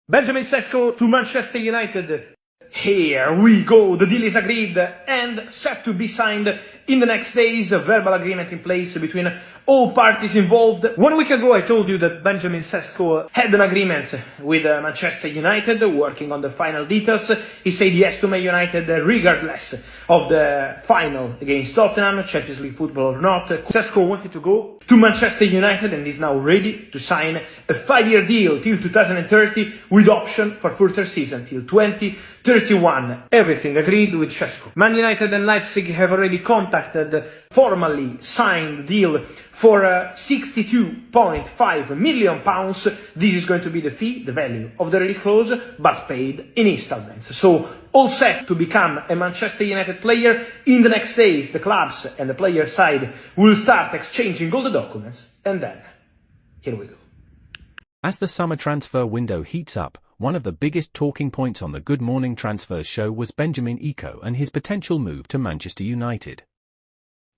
Benjamin Šeško to Manchester United. Here we go, the deal is agreed and set to be signed in the next days, a verbal agreement in place between all parties involved. 1 week ago I told you that Benjamin Šeško had an agreement with Manchester United, working on the final details. He said yes to Man United regardless of the final against Tottenham, Champions League football or not. Šeško wanted to go to Manchester United and is now ready to sign a 5-year deal till 2030 with option for further season till 2031. Everything agreed with Šeško. Man United and Leipzig have already contacted, formally signed the deal for £62.5 million. This is going to be the fee, the value of the release clause, but paid in installments. So all set to become a Manchester United player. In the next days, the clubs and the player side will start exchanging all the documents, and then, here we go. As the summer transfer window heats up, one of the biggest talking points on the Good Morning Transfers show was Benjamin Šeško and his potential move to Manchester United.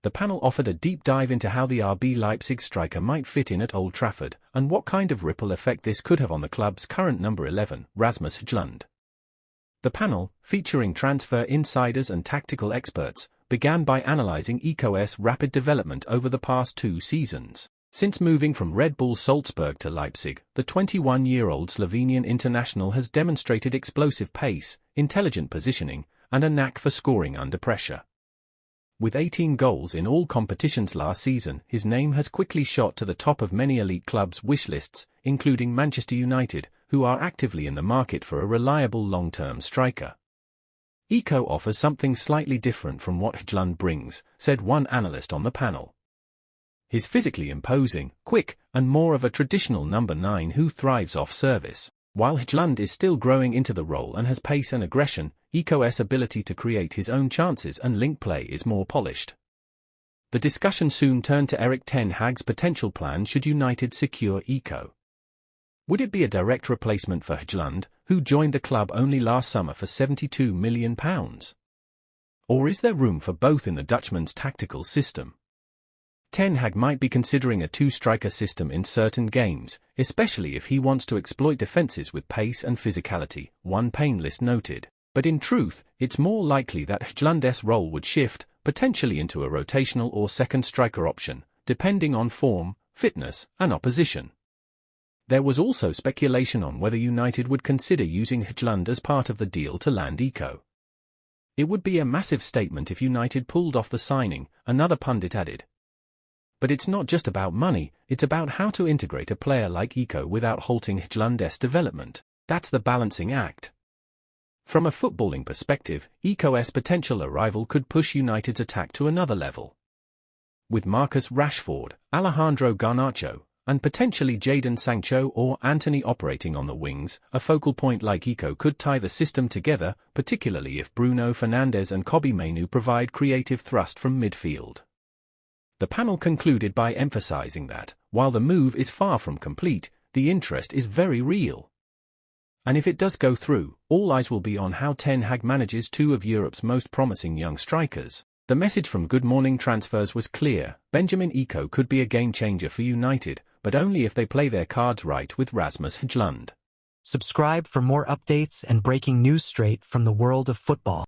The panel offered a deep dive into how the RB Leipzig striker might fit in at Old Trafford, and what kind of ripple effect this could have on the club's current number 11, Rasmus Højlund. The panel, featuring transfer insiders and tactical experts, began by analysing Šeško's rapid development over the past 2 seasons. Since moving from Red Bull Salzburg to Leipzig, the 21-year-old Slovenian international has demonstrated explosive pace, intelligent positioning, and a knack for scoring under pressure. With 18 goals in all competitions last season, his name has quickly shot to the top of many elite clubs' wish lists, including Manchester United, who are actively in the market for a reliable long-term striker. Šeško offers something slightly different from what Højlund brings, said one analyst on the panel. He's physically imposing, quick, and more of a traditional number 9 who thrives off service. While Højlund is still growing into the role and has pace and aggression, Šeško's ability to create his own chances and link play is more polished. The discussion soon turned to Erik Ten Hag's potential plan should United secure Šeško. Would it be a direct replacement for Højlund, who joined the club only last summer for £72 million? Or is there room for both in the Dutchman's tactical system? Ten Hag might be considering a 2-striker system in certain games, especially if he wants to exploit defences with pace and physicality, one panelist noted. But in truth, it's more likely that Hojlund'S role would shift, potentially into a rotational or second striker option, depending on form, fitness, and opposition. There was also speculation on whether United would consider using Højlund as part of the deal to land Šeško. It would be a massive statement if United pulled off the signing, another pundit added. But it's not just about money, it's about how to integrate a player like Šeško without halting Højlund'S development. That's the balancing act. From a footballing perspective, Šeško's potential arrival could push United's attack to another level. With Marcus Rashford, Alejandro Garnacho, and potentially Jadon Sancho or Antony operating on the wings, a focal point like Šeško could tie the system together, particularly if Bruno Fernandes and Kobbie Mainoo provide creative thrust from midfield. The panel concluded by emphasizing that, while the move is far from complete, the interest is very real. And if it does go through, all eyes will be on how Ten Hag manages 2 of Europe's most promising young strikers. The message from Good Morning Transfers was clear: Benjamin Šeško could be a game-changer for United, but only if they play their cards right with Rasmus Højlund. Subscribe for more updates and breaking news straight from the world of football.